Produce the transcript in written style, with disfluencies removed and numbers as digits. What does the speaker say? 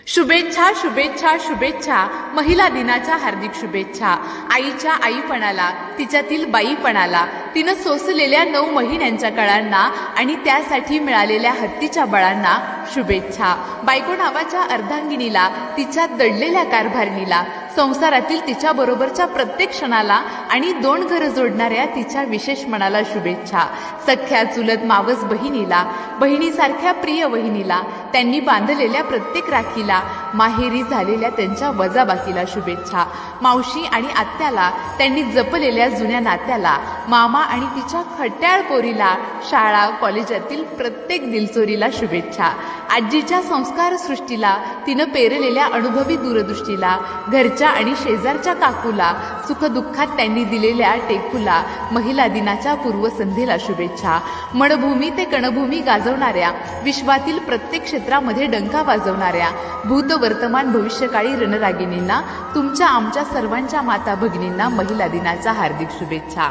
शुभेच्छा शुभेच्छा शुभेच्छा. महिला दिनाच्या हार्दिक शुभेच्छा. आईच्या आईपणाला, तिच्यातील बाईपणाला, तिनं सोसलेल्या 9 महिन्यांच्या कळांना आणि त्यासाठी मिळालेल्या हत्तीच्या बळांना शुभेच्छा. बायको नावाच्या अर्धांगिनीला, तिच्या दडलेल्या कारभारणीला, संसारातील तिच्या बरोबरच्या प्रत्येक क्षणाला आणि 2 घरं जोडणाऱ्या तिच्या विशेष मनाला शुभेच्छा. सख्या चुलत मावस बहिणीला, बहिणीसारख्या प्रिय वहिनीला, त्यांनी बांधलेल्या प्रत्येक राखीला, माहेरी झालेल्या त्यांच्या वजाबाकीला शुभेच्छा. मावशी आणि आत्याला, त्यांनी जपलेल्या जुन्या नात्याला, मामा आणि तिच्या खट्याळ पोरीला, शाळा कॉलेजातील प्रत्येक दिलचोरीला शुभेच्छा. आजीच्या संस्कार सृष्टीला, तिनं पेरलेल्या अनुभवी दूरदृष्टीला, घरच्या आणि शेजारच्या काकूला, सुखदुःखात त्यांनी दिलेल्या टेकूला, महिला दिनाच्या पूर्वसंध्येला शुभेच्छा. मणभूमी ते कणभूमी गाजवणाऱ्या, विश्वातील प्रत्येक क्षेत्रामध्ये डंका वाजवणाऱ्या, भूत वर्तमान भविष्यकाळी रणरागिणींना, तुमच्या आमच्या सर्वांच्या माता भगिनींना महिला दिनाच्या हार्दिक शुभेच्छा.